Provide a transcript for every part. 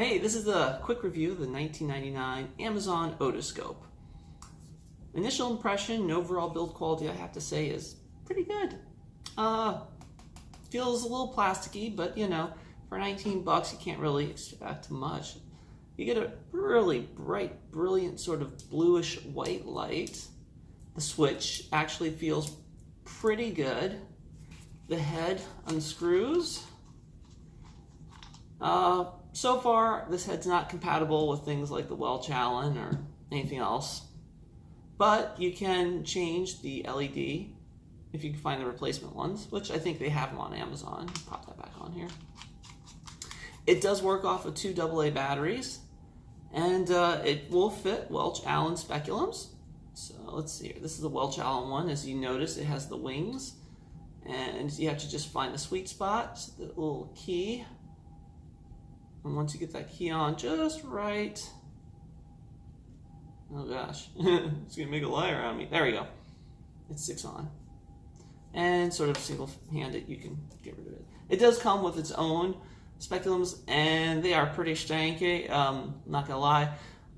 Hey, this is a quick review of the 1999 Amazon Otoscope. Initial impression and overall build quality, I have to say, is pretty good. Feels a little plasticky, but you know, for 19 bucks, you can't really expect much. You get a really bright, brilliant sort of bluish white light. The switch actually feels pretty good. The head unscrews. So far, this head's not compatible with things like the Welch Allen or anything else, but you can change the LED if you can find the replacement ones, which I think they have them on Amazon. Pop that back on here. It does work off of 2 AA batteries, and it will fit Welch Allen speculums. So let's see here. This is the Welch Allen one. As you notice, it has the wings, and you have to just find the sweet spot, so the little key. And once you get that key on just right, oh gosh, it's gonna make a lie around me. There we go. It sticks on. And sort of single-handed, you can get rid of it. It does come with its own speculums, and they are pretty stanky. Not gonna lie,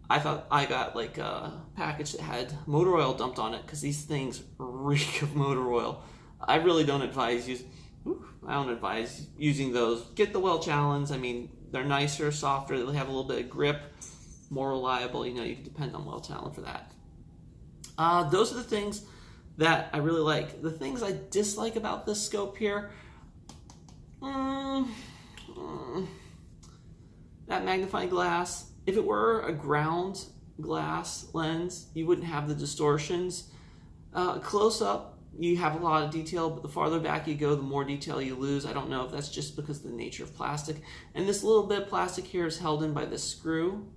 I thought I got like a package that had motor oil dumped on it because these things reek of motor oil. I really don't advise using those. Get the Welch Allens. I mean, they're nicer, softer, they have a little bit of grip, more reliable. You know, you can depend on Welch Allen for that. Those are the things that I really like. The things I dislike about this scope here, that magnifying glass. If it were a ground glass lens, you wouldn't have the distortions. Close up, you have a lot of detail, but the farther back you go, the more detail you lose. I don't know if that's just because of the nature of plastic. And this little bit of plastic here is held in by this screw.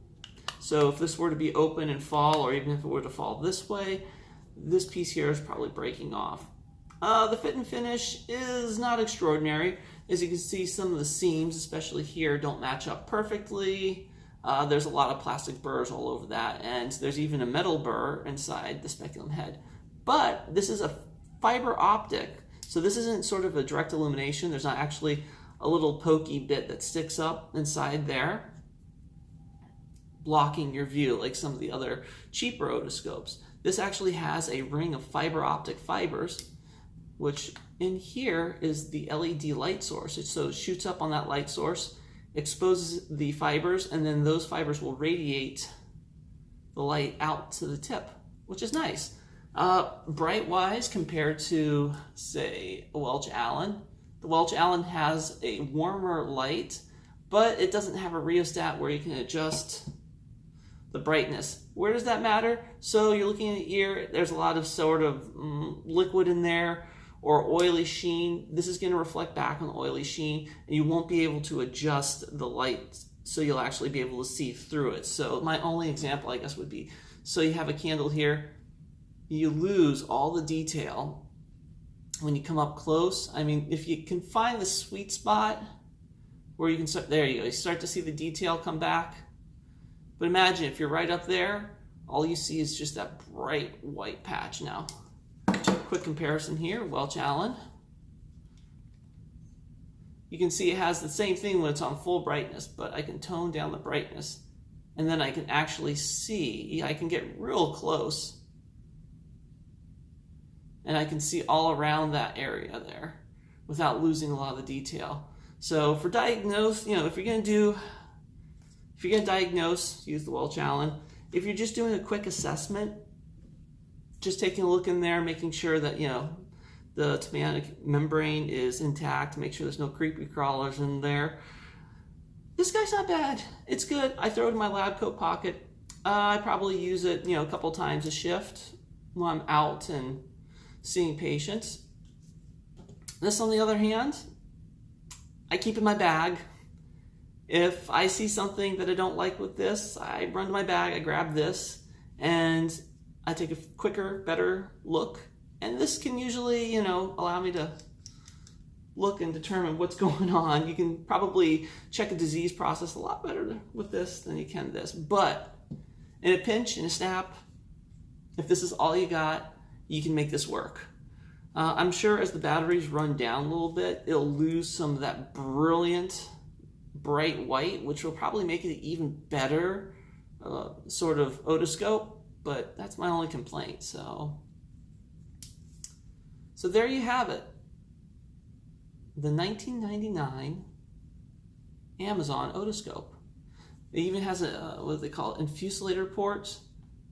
So if this were to be open and fall, or even if it were to fall this way, this piece here is probably breaking off. The fit and finish is not extraordinary. As you can see, some of the seams, especially here, don't match up perfectly. There's a lot of plastic burrs all over that, and there's even a metal burr inside the speculum head. But this is a fiber optic, so this isn't sort of a direct illumination. There's not actually a little pokey bit that sticks up inside there, blocking your view like some of the other cheaper otoscopes. This actually has a ring of fiber optic fibers, which in here is the LED light source. So it shoots up on that light source, exposes the fibers, and then those fibers will radiate the light out to the tip, which is nice. Bright-wise, compared to, say, a Welch Allen, the Welch Allen has a warmer light, but it doesn't have a rheostat where you can adjust the brightness. Where does that matter? So you're looking at your ear, there's a lot of sort of liquid in there, or oily sheen. This is going to reflect back on the oily sheen, and you won't be able to adjust the light so you'll actually be able to see through it. So my only example, I guess, would be, so you have a candle here, you lose all the detail when you come up close. I mean, if you can find the sweet spot where you can start, there you go, you start to see the detail come back. But imagine if you're right up there, all you see is just that bright white patch now. Quick comparison here, Welch Allen. You can see it has the same thing when it's on full brightness, but I can tone down the brightness, and then I can actually see, I can get real close, and I can see all around that area there without losing a lot of the detail. So for diagnose, you know, if you're gonna diagnose, use the Welch Allen. If you're just doing a quick assessment, just taking a look in there, making sure that, you know, the tympanic membrane is intact, make sure there's no creepy crawlers in there. This guy's not bad. It's good. I throw it in my lab coat pocket. I probably use it, you know, a couple times a shift when I'm out and seeing patients. This, on the other hand, I keep in my bag. If I see something that I don't like with this, I run to my bag, I grab this, and I take a quicker, better look. And this can usually, you know, allow me to look and determine what's going on. You can probably check a disease process a lot better with this than you can this. But in a pinch, in a snap, if this is all you got, you can make this work. I'm sure as the batteries run down a little bit, it'll lose some of that brilliant bright white, which will probably make it even better sort of otoscope, but that's my only complaint. So there you have it. The 1999 Amazon otoscope. It even has a, what do they call it, infusilator ports,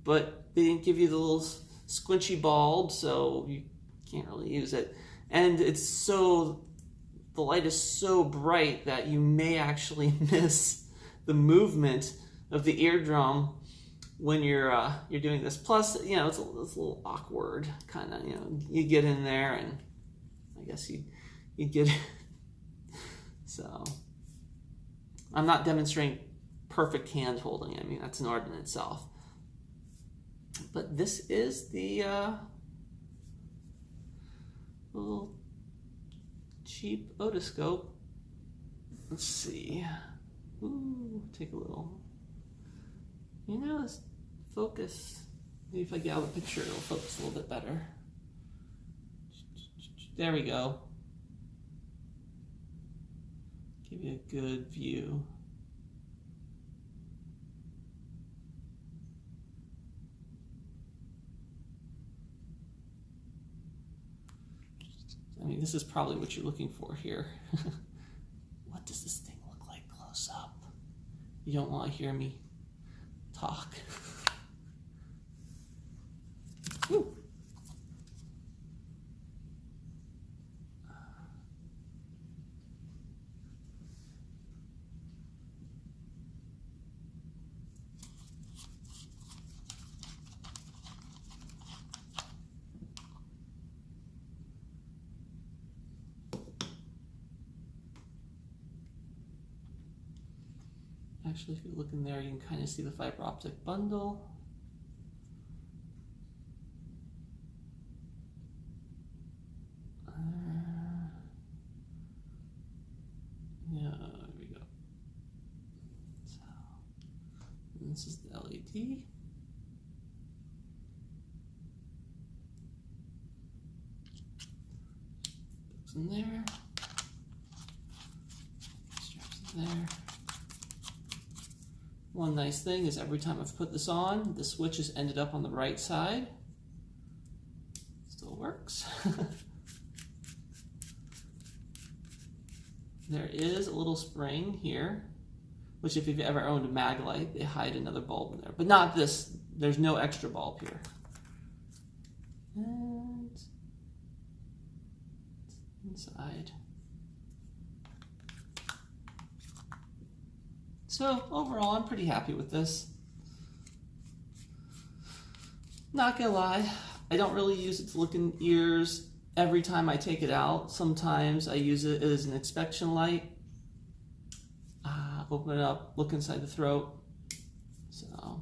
but they didn't give you the little squinchy bulb, so you can't really use it. And the light is so bright that you may actually miss the movement of the eardrum when you're doing this. Plus, you know, it's a little awkward, kind of. You know, you get in there, and I guess you get it. So I'm not demonstrating perfect hand holding. I mean, that's an art in itself. But this is the little cheap otoscope. Let's see. Ooh, take a little. You know, let's focus. Maybe if I get out of the picture, it'll focus a little bit better. There we go. Give you a good view. I mean, this is probably what you're looking for here. What does this thing look like close up? You don't want to hear me talk. Woo. Actually, if you look in there, you can kind of see the fiber optic bundle. Yeah, there we go. So, this is the LED. Goes in there. Straps in there. One nice thing is every time I've put this on, the switch has ended up on the right side. Still works. There is a little spring here, which if you've ever owned a mag light, they hide another bulb in there. But not this, there's no extra bulb here. And inside. So overall, I'm pretty happy with this. Not gonna lie, I don't really use it to look in ears every time I take it out. Sometimes I use it as an inspection light. Open it up, look inside the throat. So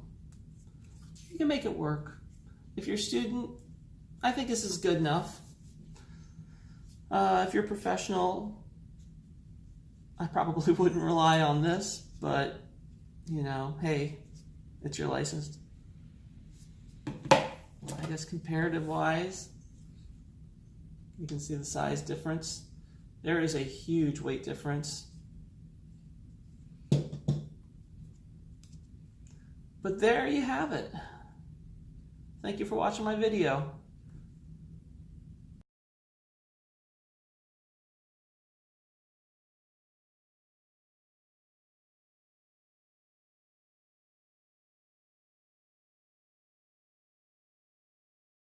you can make it work. If you're a student, I think this is good enough. If you're a professional, I probably wouldn't rely on this. But, you know, hey, it's your license. I guess comparative wise, you can see the size difference. There is a huge weight difference. But there you have it. Thank you for watching my video.